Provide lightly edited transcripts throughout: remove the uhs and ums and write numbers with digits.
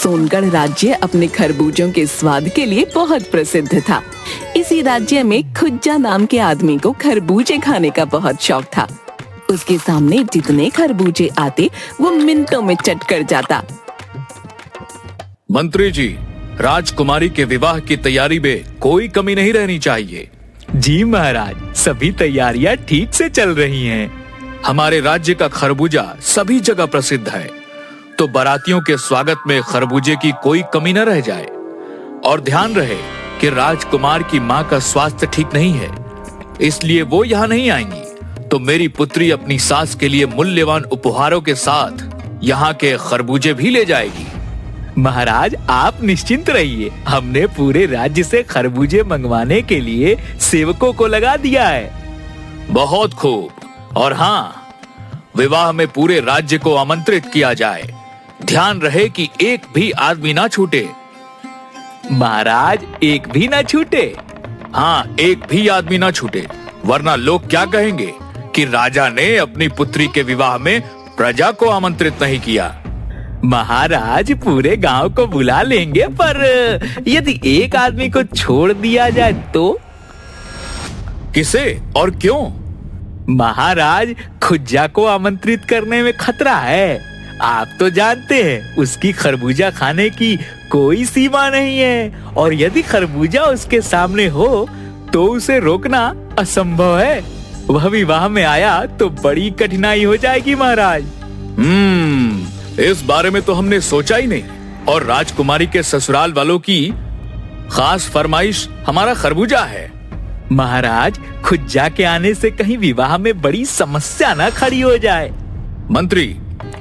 सोनगढ़ राज्य अपने खरबूजों के स्वाद के लिए बहुत प्रसिद्ध था। इसी राज्य में खुज्जा नाम के आदमी को खरबूजे खाने का बहुत शौक था। उसके सामने जितने खरबूजे आते वो मिनटों में चट कर जाता। मंत्री जी, राजकुमारी के विवाह की तैयारी में कोई कमी नहीं रहनी चाहिए। जी महाराज, सभी तैयारियां ठीक से चल रही हैं। हमारे राज्य का खरबूजा सभी जगह प्रसिद्ध है, तो बारातियों के स्वागत में खरबूजे की कोई कमी न रह जाए। और ध्यान रहे कि राजकुमार की माँ का स्वास्थ्य ठीक नहीं है, इसलिए वो यहाँ नहीं आएंगी। तो मेरी पुत्री अपनी सास के लिए मूल्यवान उपहारों के साथ यहाँ के खरबूजे भी ले जाएगी। महाराज, आप निश्चिंत रहिए, हमने पूरे राज्य से खरबूजे मंगवाने के लिए सेवकों को लगा दिया है। बहुत खूब। और हाँ, विवाह में पूरे राज्य को आमंत्रित किया जाए। ध्यान रहे कि एक भी आदमी ना छूटे। महाराज, एक भी ना छूटे? हाँ, एक भी आदमी ना छूटे, वरना लोग क्या कहेंगे कि राजा ने अपनी पुत्री के विवाह में प्रजा को आमंत्रित नहीं किया। महाराज, पूरे गांव को बुला लेंगे, पर यदि एक आदमी को छोड़ दिया जाए तो? किसे और क्यों? महाराज, खुज्जा को आमंत्रित करने में खतरा है। आप तो जानते हैं, उसकी खरबूजा खाने की कोई सीमा नहीं है, और यदि खरबूजा उसके सामने हो तो उसे रोकना असंभव है। वह विवाह में आया तो बड़ी कठिनाई हो जाएगी महाराज। इस बारे में तो हमने सोचा ही नहीं। और राजकुमारी के ससुराल वालों की खास फरमाइश हमारा खरबूजा है। महाराज, खुज्जा के आने से कहीं विवाह में बड़ी समस्या न खड़ी हो जाए। मंत्री,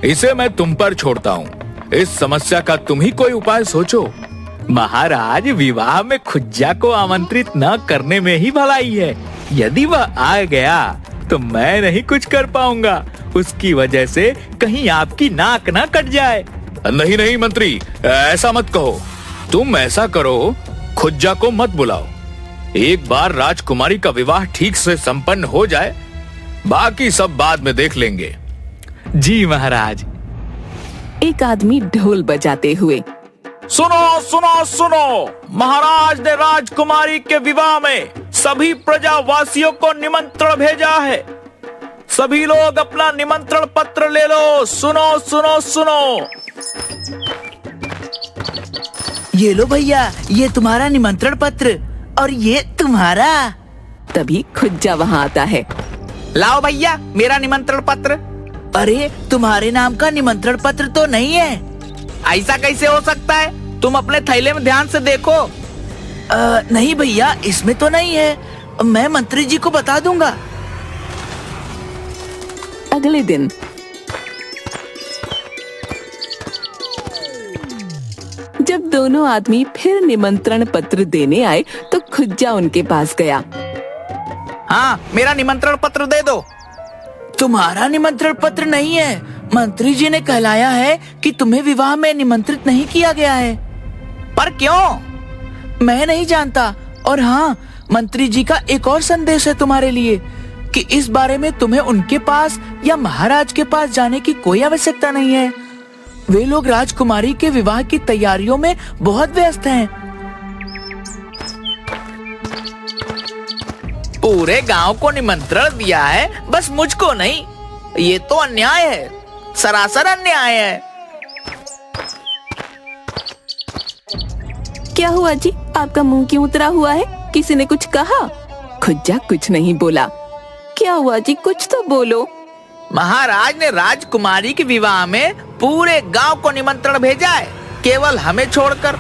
इसे मैं तुम पर छोड़ता हूँ। इस समस्या का तुम ही कोई उपाय सोचो। महाराज, विवाह में खुज्जा को आमंत्रित न करने में ही भलाई है। यदि वह आ गया तो मैं नहीं कुछ कर पाऊंगा। उसकी वजह से कहीं आपकी नाक ना कट जाए। नहीं नहीं मंत्री, ऐसा मत कहो। तुम ऐसा करो, खुज्जा को मत बुलाओ। एक बार राजकुमारी का विवाह ठीक से संपन्न हो जाए, बाकी सब बाद में देख लेंगे। जी महाराज। एक आदमी ढोल बजाते हुए, सुनो सुनो सुनो, महाराज ने राजकुमारी के विवाह में सभी प्रजावासियों को निमंत्रण भेजा है। सभी लोग अपना निमंत्रण पत्र ले लो। सुनो सुनो सुनो। ये लो भैया, ये तुम्हारा निमंत्रण पत्र, और ये तुम्हारा। तभी खुज्जा वहाँ आता है। लाओ भैया, मेरा निमंत्रण पत्र। अरे, तुम्हारे नाम का निमंत्रण पत्र तो नहीं है। ऐसा कैसे हो सकता है? तुम अपने थैले में ध्यान से देखो। नहीं भैया, इसमें तो नहीं है। मैं मंत्री जी को बता दूंगा। अगले दिन जब दोनों आदमी फिर निमंत्रण पत्र देने आए तो खुज्जा उनके पास गया। हाँ, मेरा निमंत्रण पत्र दे दो। तुम्हारा निमंत्रण पत्र नहीं है। मंत्री जी ने कहलाया है कि तुम्हें विवाह में निमंत्रित नहीं किया गया है। पर क्यों? मैं नहीं जानता। और हाँ, मंत्री जी का एक और संदेश है तुम्हारे लिए कि इस बारे में तुम्हें उनके पास या महाराज के पास जाने की कोई आवश्यकता नहीं है। वे लोग राजकुमारी के विवाह की तैयारियों में बहुत व्यस्त हैं। पूरे गांव को निमंत्रण दिया है, बस मुझको नहीं। ये तो अन्याय है, सरासर अन्याय है। क्या हुआ जी, आपका मुंह क्यों उतरा हुआ है? किसी ने कुछ कहा? खुज्जा कुछ नहीं बोला। क्या हुआ जी, कुछ तो बोलो। महाराज ने राजकुमारी के विवाह में पूरे गांव को निमंत्रण भेजा है, केवल हमें छोड़कर।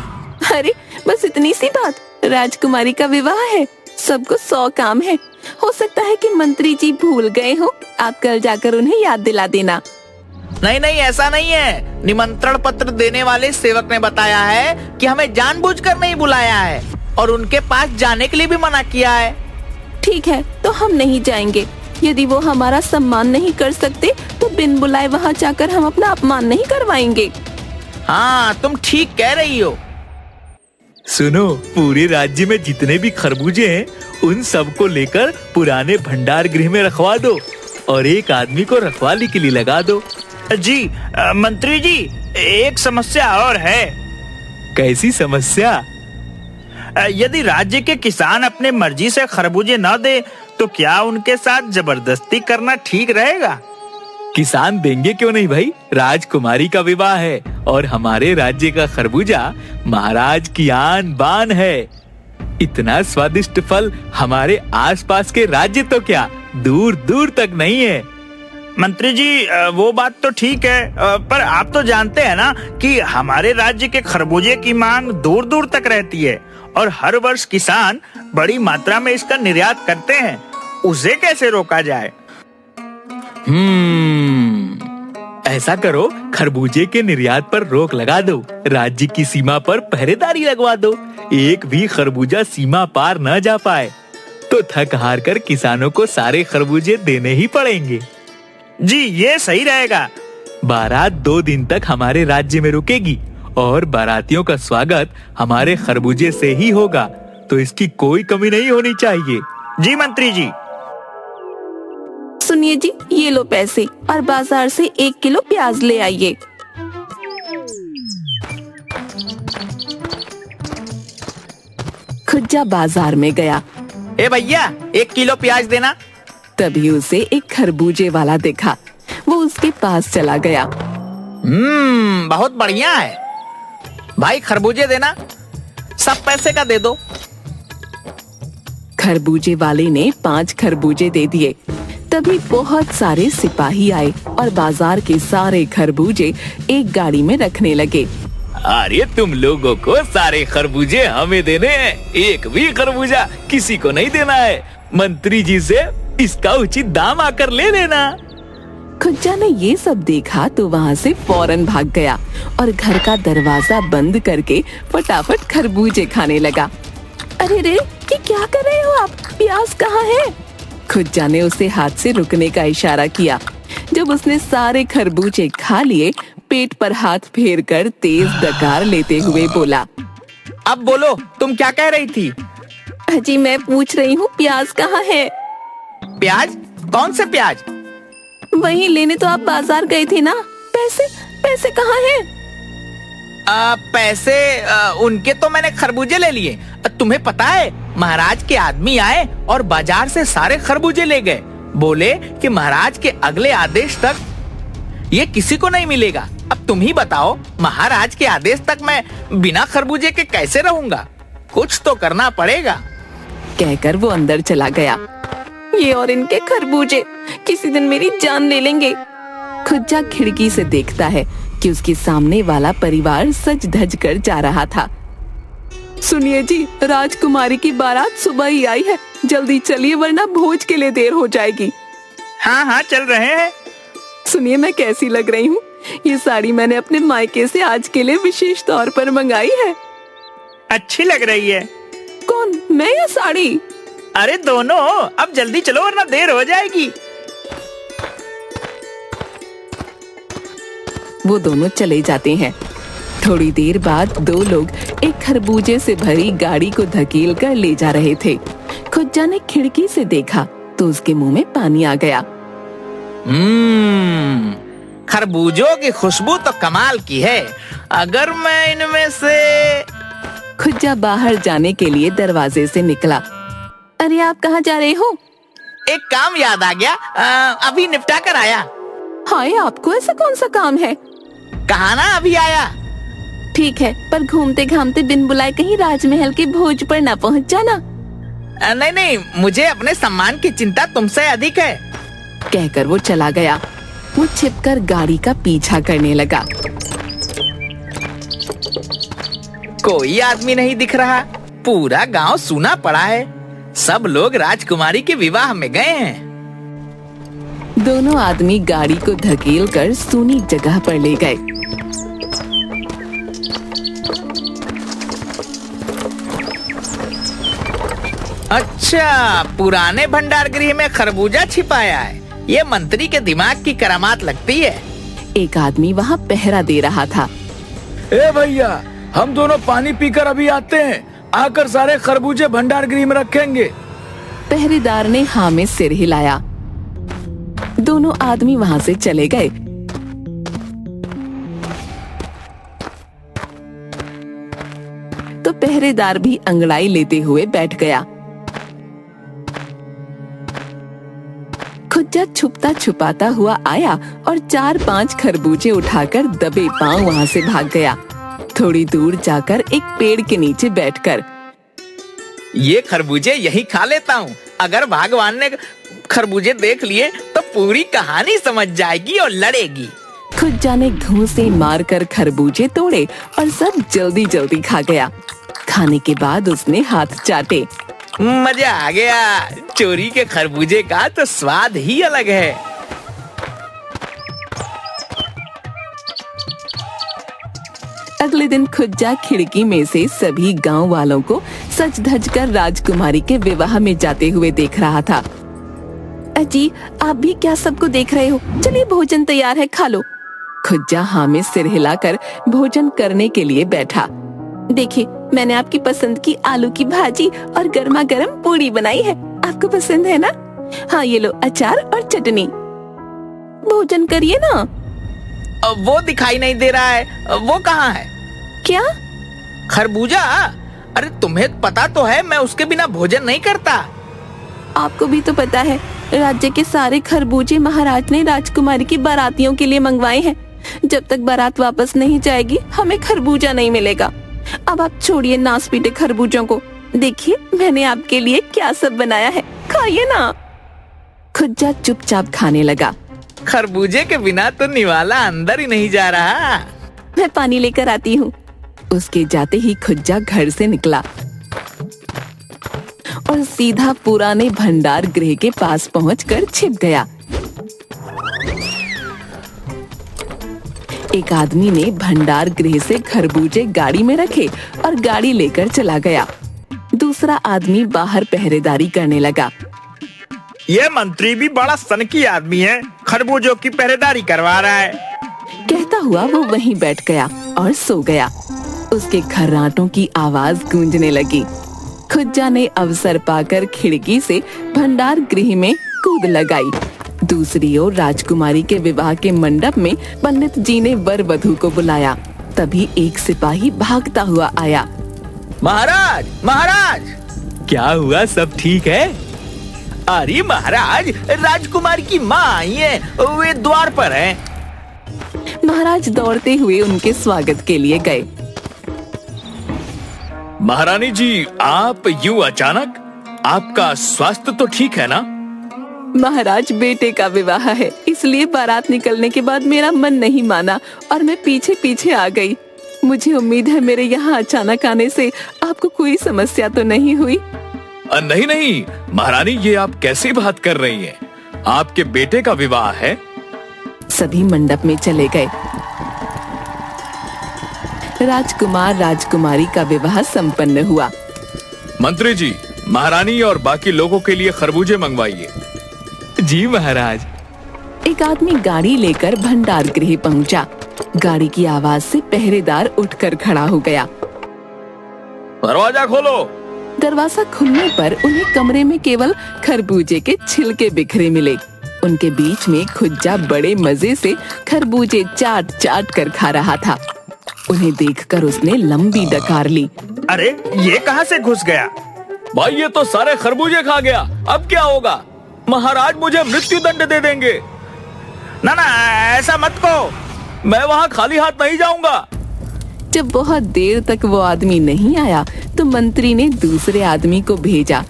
अरे बस इतनी सी बात? राजकुमारी का विवाह है, सबको 100 काम है। हो सकता है कि मंत्री जी भूल गए हो। आप कल जाकर उन्हें याद दिला देना। नहीं नहीं, ऐसा नहीं है। निमंत्रण पत्र देने वाले सेवक ने बताया है कि हमें जानबूझकर नहीं बुलाया है और उनके पास जाने के लिए भी मना किया है। ठीक है, तो हम नहीं जाएंगे। यदि वो हमारा सम्मान नहीं कर सकते तो बिन बुलाए वहाँ जाकर हम अपना अपमान नहीं करवाएंगे। हाँ, तुम ठीक कह रही हो। सुनो, पूरे राज्य में जितने भी खरबूजे हैं उन सबको लेकर पुराने भंडार गृह में रखवा दो और एक आदमी को रखवाली के लिए लगा दो। जी मंत्री जी, एक समस्या और है। कैसी समस्या? यदि राज्य के किसान अपने मर्जी से खरबूजे न दे तो क्या उनके साथ जबरदस्ती करना ठीक रहेगा? किसान देंगे क्यों नहीं भाई, राजकुमारी का विवाह है और हमारे राज्य का खरबूजा महाराज की आन बान है। इतना स्वादिष्ट फल हमारे आसपास के राज्य तो क्या दूर दूर तक नहीं है। मंत्री जी, वो बात तो ठीक है, पर आप तो जानते हैं ना कि हमारे राज्य के खरबूजे की मांग दूर दूर तक रहती है और हर वर्ष किसान बड़ी मात्रा में इसका निर्यात करते हैं। उसे कैसे रोका जाए? ऐसा करो, खरबूजे के निर्यात पर रोक लगा दो, राज्य की सीमा पर पहरेदारी लगवा दो। एक भी खरबूजा सीमा पार न जा पाए तो थक हार कर किसानों को सारे खरबूजे देने ही पड़ेंगे। जी, ये सही रहेगा। बारात 2 दिन तक हमारे राज्य में रुकेगी और बारातियों का स्वागत हमारे खरबूजे से ही होगा, तो इसकी कोई कमी नहीं होनी चाहिए। जी मंत्री जी। सुनिए जी, ये लो पैसे और बाजार से 1 किलो प्याज ले आइए। खुज्जा बाजार में गया। ए भैया, 1 किलो प्याज देना। तभी उसे एक खरबूजे वाला दिखा। वो उसके पास चला गया। बहुत बढ़िया है भाई, खरबूजे देना, सब पैसे का दे दो। खरबूजे वाले ने 5 खरबूजे दे दिए। तभी बहुत सारे सिपाही आए और बाजार के सारे खरबूजे एक गाड़ी में रखने लगे। अरे तुम लोगों को सारे खरबूजे हमें देने हैं, एक भी खरबूजा किसी को नहीं देना है। मंत्री जी से इसका उचित दाम आकर ले लेना। खुज्जा ने ये सब देखा तो वहाँ से फौरन भाग गया और घर का दरवाजा बंद करके फटाफट खरबूजे खाने लगा। अरे रे, ये क्या कर रहे हो आप? प्याज कहाँ है? खुज्जा ने उसे हाथ से रुकने का इशारा किया। जब उसने सारे खरबूजे खा लिए, पेट पर हाथ फेर कर तेज डकार लेते हुए बोला, अब बोलो, तुम क्या कह रही थी? अजी, मैं पूछ रही हूँ प्याज कहाँ है? प्याज? कौन से प्याज? वही लेने तो आप बाजार गए थे ना। पैसे पैसे कहाँ हैं? पैसे उनके तो मैंने खरबूजे ले लिए। तुम्हें पता है, महाराज के आदमी आए और बाजार से सारे खरबूजे ले गए। बोले कि महाराज के अगले आदेश तक ये किसी को नहीं मिलेगा। अब तुम ही बताओ, महाराज के आदेश तक मैं बिना खरबूजे के कैसे रहूंगा? कुछ तो करना पड़ेगा। कहकर वो अंदर चला गया। ये और इनके खरबूजे किसी दिन मेरी जान ले लेंगे। खुज्जा खिड़की से देखता है कि उसके सामने वाला परिवार सज धज कर जा रहा था। सुनिए जी, राजकुमारी की बारात सुबह ही आई है, जल्दी चलिए वरना भोज के लिए देर हो जाएगी। हाँ हाँ, चल रहे हैं। सुनिए, मैं कैसी लग रही हूँ? ये साड़ी मैंने अपने मायके से आज के लिए विशेष तौर पर मंगाई है। अच्छी लग रही है। कौन, मैं या साड़ी? अरे दोनों। अब जल्दी चलो वरना देर हो जाएगी। वो दोनों चले जाते हैं। थोड़ी देर बाद 2 लोग एक खरबूजे से भरी गाड़ी को धकेल कर ले जा रहे थे। खुज्जा ने खिड़की से देखा तो उसके मुंह में पानी आ गया। खरबूजों की खुशबू तो कमाल की है। अगर मैं इनमें से... खुज्जा बाहर जाने के लिए दरवाजे से निकला। अरे आप कहाँ जा रहे हो? एक काम याद आ गया, अभी निपटा कर आया। हाय, आपको ऐसा कौन सा काम है? कहा ना अभी आया। ठीक है, पर घूमते घामते बिन बुलाए कहीं राजमहल के भोज पर ना पहुँच जाना। नहीं नहीं, मुझे अपने सम्मान की चिंता तुमसे अधिक है। कहकर वो चला गया। वो छिपकर गाड़ी का पीछा करने लगा। कोई आदमी नहीं दिख रहा। पूरा गांव सूना पड़ा है। सब लोग राजकुमारी के विवाह में गए हैं। दोनों आदमी गाड़ी को धकेल कर सूनी जगह पर ले गए। अच्छा, पुराने भंडार गृह में खरबूजा छिपाया है। ये मंत्री के दिमाग की करामात लगती है। एक आदमी वहाँ पहरा दे रहा था। ए भैया, हम दोनों पानी पीकर अभी आते हैं। आकर सारे खरबूजे भंडार गृह में रखेंगे। पहरेदार ने हाँ में सिर हिलाया। दोनों आदमी वहाँ से चले गए। तो पहरेदार भी अंगड़ाई लेते हुए बैठ गया। खुज्जा छुपता छुपाता हुआ आया और 4-5 खरबूजे उठाकर दबे पांव वहां से भाग गया। थोड़ी दूर जाकर एक पेड़ के नीचे बैठकर, ये खरबूजे यही खा लेता हूँ। अगर भगवान ने खरबूजे देख लिए तो पूरी कहानी समझ जाएगी और लड़ेगी। खुज्जा ने घूंसे मारकर खरबूजे तोड़े और सब जल्दी जल्दी खा गया। खाने के बाद उसने हाथ चाटे। मजा आ गया। चोरी के खरबूजे का तो स्वाद ही अलग है। अगले दिन खुज्जा खिड़की में से सभी गांव वालों को सज धज कर राजकुमारी के विवाह में जाते हुए देख रहा था। अजी, आप भी क्या सबको देख रहे हो? चलिए भोजन तैयार है, खा लो। खुज्जा हाँ में सिर हिलाकर भोजन करने के लिए बैठा। देखिए, मैंने आपकी पसंद की आलू की भाजी और गर्मा गर्म पूड़ी बनाई है। आपको पसंद है ना? हाँ, ये लो अचार और चटनी। भोजन करिए ना। वो दिखाई नहीं दे रहा है। वो कहाँ है? क्या? खरबूजा? अरे तुम्हें पता तो है मैं उसके बिना भोजन नहीं करता। आपको भी तो पता है, राज्य के सारे खरबूजे महाराज ने राजकुमारी की बारातियों के लिए मंगवाए हैं। जब तक बारात वापस नहीं जाएगी हमें खरबूजा नहीं मिलेगा। अब आप छोड़िए नास पीटे खरबूजों को। देखिए मैंने आपके लिए क्या सब बनाया है, खाइए ना। खुज्जा चुपचाप खाने लगा। खरबूजे के बिना तो निवाला अंदर ही नहीं जा रहा। मैं पानी लेकर आती हूँ। उसके जाते ही खुज्जा घर से निकला और सीधा पुराने भंडार गृह के पास पहुंचकर छिप गया। एक आदमी ने भंडार गृह से खरबूजे गाड़ी में रखे और गाड़ी लेकर चला गया। दूसरा आदमी बाहर पहरेदारी करने लगा। ये मंत्री भी बड़ा सनकी आदमी है, खरबूजों की पहरेदारी करवा रहा है। कहता हुआ वो वहीं बैठ गया और सो गया। उसके खर्राटों की आवाज गूंजने लगी। खुज्जा ने अवसर पाकर खिड़की से भंडार गृह में कूद लगाई। दूसरी ओर राजकुमारी के विवाह के मंडप में पंडित जी ने वर वधू को बुलाया। तभी एक सिपाही भागता हुआ आया। महाराज, महाराज! क्या हुआ, सब ठीक है? अरे महाराज, राजकुमार की माँ आई है, वे द्वार पर हैं। महाराज दौड़ते हुए उनके स्वागत के लिए गए। महारानी जी, आप यूं अचानक? आपका स्वास्थ्य तो ठीक है ना? महाराज, बेटे का विवाह है, इसलिए बारात निकलने के बाद मेरा मन नहीं माना और मैं पीछे पीछे आ गई। मुझे उम्मीद है मेरे यहाँ अचानक आने से आपको कोई समस्या तो नहीं हुई? नहीं नहीं महारानी, ये आप कैसी बात कर रही हैं? आपके बेटे का विवाह है। सभी मंडप में चले गए। राजकुमार राजकुमारी का विवाह संपन्न हुआ। मंत्री जी, महारानी और बाकी लोगों के लिए खरबूजे मंगवाइए। जी महाराज। एक आदमी गाड़ी लेकर भंडार गृह पहुंचा। गाड़ी की आवाज से पहरेदार उठकर खड़ा हो गया। दरवाजा खोलो। दरवाजा खुलने पर उन्हें कमरे में केवल खरबूजे के छिलके बिखरे मिले। उनके बीच में खुज्जा बड़े मजे से खरबूजे चाट चाट कर खा रहा था। उन्हें देखकर उसने लंबी डकार ली। अरे ये कहाँ से घुस गया? भाई, ये तो सारे खरबूजे खा गया। अब क्या होगा? महाराज मुझे मृत्यु दंड दे देंगे। ना ना, ऐसा मत कहो। मैं वहाँ खाली हाथ नहीं जाऊंगा। जब बहुत देर तक वो आदमी नहीं आया तो मंत्री ने दूसरे आदमी को भेजा।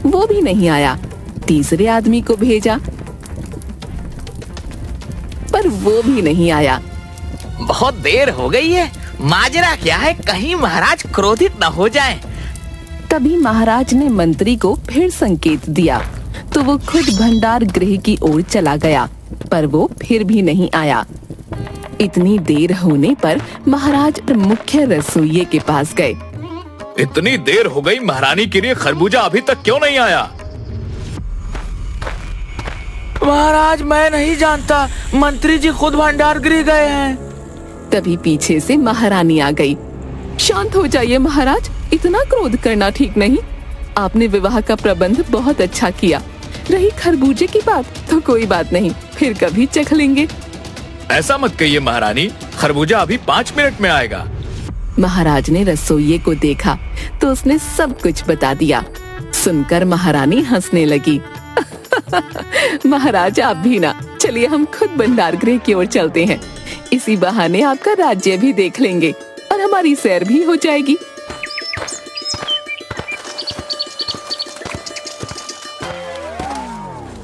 वो भी नहीं आया। तीसरे आदमी को भेजा, पर वो भी नहीं आया। बहुत देर हो गई है। माजरा क्या है? कहीं महाराज क्रोधित न हो जाएं। तभी महाराज ने मंत्री को फिर संकेत दिया तो वो खुद भंडार गृह की ओर चला गया, पर वो फिर भी नहीं आया। इतनी देर होने पर महाराज मुख्य रसोइये के पास गए। इतनी देर हो गई, महारानी के लिए खरबूजा अभी तक क्यों नहीं आया? महाराज, मैं नहीं जानता, मंत्री जी खुद भंडार गृह गए हैं। तभी पीछे से महारानी आ गई। शांत हो जाइए महाराज, इतना क्रोध करना ठीक नहीं। आपने विवाह का प्रबंध बहुत अच्छा किया। रही खरबूजे की बात तो कोई बात नहीं, फिर कभी चख लेंगे। ऐसा मत कहिए महारानी, खरबूजा अभी 5 मिनट में आएगा। महाराज ने रसोइये को देखा तो उसने सब कुछ बता दिया। सुनकर महारानी हंसने लगी। महाराज आप भी ना, चलिए हम खुद भंडार गृह की ओर चलते हैं। इसी बहाने आपका राज्य भी देख लेंगे और हमारी सैर भी हो जाएगी।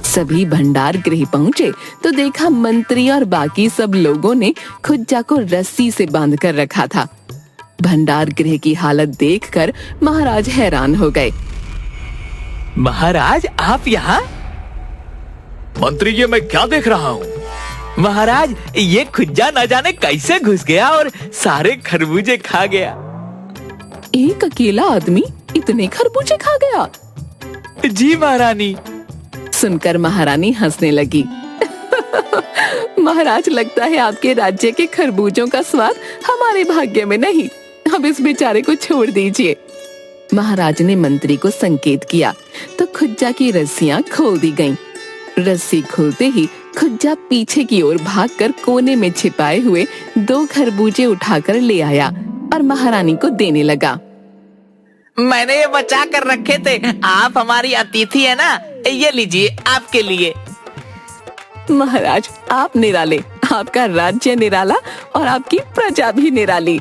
सभी भंडार गृह पहुंचे तो देखा मंत्री और बाकी सब लोगों ने खुज्जा को रस्सी से बांध कर रखा था। भंडार गृह की हालत देखकर महाराज हैरान हो गए। महाराज आप यहाँ? मंत्री ये मैं क्या देख रहा हूँ? महाराज ये खुज्जा न जाने कैसे घुस गया और सारे खरबूजे खा गया। एक अकेला आदमी इतने खरबूजे खा गया? जी महारानी। सुनकर महारानी हंसने लगी। महाराज लगता है आपके राज्य के खरबूजों का स्वाद हमारे भाग्य में नहीं। अब इस बेचारे को छोड़ दीजिए। महाराज ने मंत्री को संकेत किया तो खुज्जा की रस्सियां खोल दी गईं। रस्सी खुलते ही खुज्जा पीछे की ओर भागकर कोने में छिपाए हुए 2 खरबूजे उठाकर ले आया और महारानी को देने लगा। मैंने ये बचा कर रखे थे, आप हमारी अतिथि है ना, ये लीजिए आपके लिए। महाराज आप निराले, आपका राज्य निराला और आपकी प्रजा भी निराली।